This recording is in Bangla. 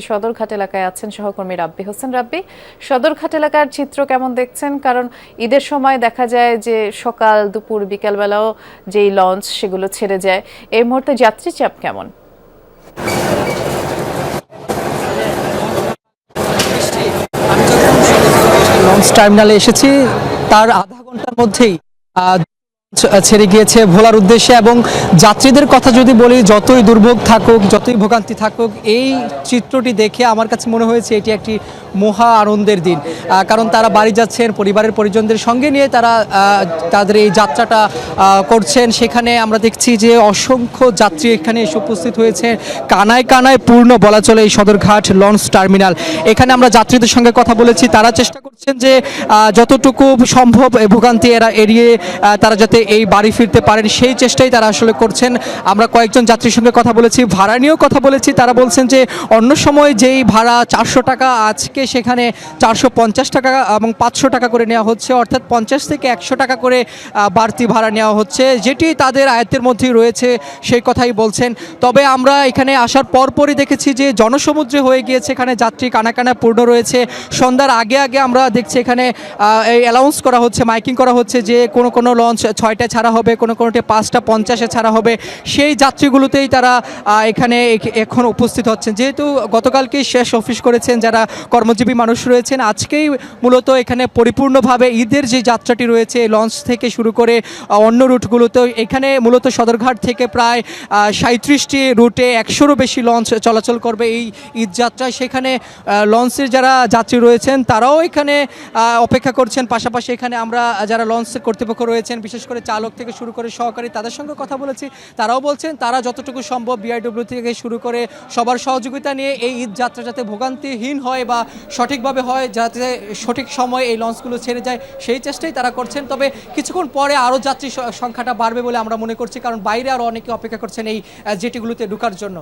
সদরঘাট এলাকায় আছেন সহকর্মী রাব্বি হোসেন। রাব্বি, সদরঘাট এলাকার চিত্র কেমন দেখছেন? কারণ ঈদের সময় দেখা যায় যে সকাল দুপুর বিকেলবেলাও যেই লঞ্চ সেগুলো ছেড়ে যায়, এই মুহূর্তে যাত্রী চাপ কেমন? লঞ্চ টার্মিনালে এসেছি, তার আধা ঘন্টার মধ্যেই ছেড়ে গিয়েছে ভোলার উদ্দেশ্যে। এবং যাত্রীদের কথা যদি বলি, যতই দুর্ভোগ থাকুক, যতই ভোগান্তি থাকুক, এই চিত্রটি দেখে আমার কাছে মনে হয়েছে এটি একটি মহা আনন্দের দিন। কারণ তারা বাড়ি যাচ্ছেন, পরিবারের পরিজনদের সঙ্গে নিয়ে তারা তাদের এই যাত্রাটা করছেন। সেখানে আমরা দেখছি যে অসংখ্য যাত্রী এখানে এসে উপস্থিত হয়েছে। কানায় কানায় পূর্ণ বলা চলে এই সদরঘাট লঞ্চ টার্মিনাল। এখানে আমরা যাত্রীদের সঙ্গে কথা বলেছি, তারা চেষ্টা করছেন যে যতটুকু সম্ভব ভোগান্তি এড়িয়ে তারা যাতে এই বাড়ি ফিরতে পারেন, সেই চেষ্টাই তারা আসলে করছেন। আমরা কয়েকজন যাত্রীর সঙ্গে কথা বলেছি, ভাড়া নিয়েও কথা বলেছি। তারা বলছেন যে অন্য সময় যেই ভাড়া 400 টাকা, আজকে সেখানে 450 টাকা এবং 500 টাকা করে নেওয়া হচ্ছে, অর্থাৎ 50 থেকে 100 টাকা করে বাড়তি ভাড়া নেওয়া হচ্ছে, যেটি তাদের আয়ত্তের মধ্যেই রয়েছে, সেই কথাই বলছেন। তবে আমরা এখানে আসার পরপরই দেখেছি যে জনসমুদ্রে হয়ে গিয়েছে, এখানে যাত্রী কানা কানা পূর্ণ রয়েছে। সন্ধ্যার আগে আগে আমরা দেখছি এখানে এই অ্যানাউন্স করা হচ্ছে, মাইকিং করা হচ্ছে যে কোনো লঞ্চ 6টায় ছাড়া হবে, কোনোটি 5টা 50-এ ছাড়া হবে। সেই যাত্রীগুলোতেই তারা এখানে এখন উপস্থিত হচ্ছেন। যেহেতু গতকালকেই শেষ অফিস করেছেন যারা কর্মজীবী মানুষ রয়েছেন, আজকেই মূলত এখানে পরিপূর্ণভাবে ঈদের যে যাত্রাটি রয়েছে লঞ্চ থেকে শুরু করে অন্য রুটগুলোতেও, এখানে মূলত সদরঘাট থেকে প্রায় 37টি রুটে 100-রও বেশি লঞ্চ চলাচল করবে এই ঈদ যাত্রায়। সেখানে লঞ্চের যারা যাত্রী রয়েছেন তারাও এখানে অপেক্ষা করছেন। পাশাপাশি এখানে আমরা যারা লঞ্চ কর্তৃপক্ষ রয়েছেন, বিশেষ করে চালক থেকে শুরু করে সহকারী, তাদের সঙ্গে কথা বলেছি। তারাও বলছেন তারা যতটুকু সম্ভব বিআরডব্লিউ থেকে শুরু করে সবার সহযোগিতা নিয়ে এই ঈদ যাত্রা যাতে ভোগান্তিহীন হয় বা সঠিকভাবে হয়, যাতে সঠিক সময় এই লঞ্চগুলো ছেড়ে যায়, সেই চেষ্টাই তারা করছেন। তবে কিছুক্ষণ পরে আরও যাত্রী সংখ্যাটা বাড়বে বলে আমরা মনে করছি, কারণ বাইরে আরও অনেকে অপেক্ষা করছেন এই জেটিগুলোতে ঢোকার জন্য।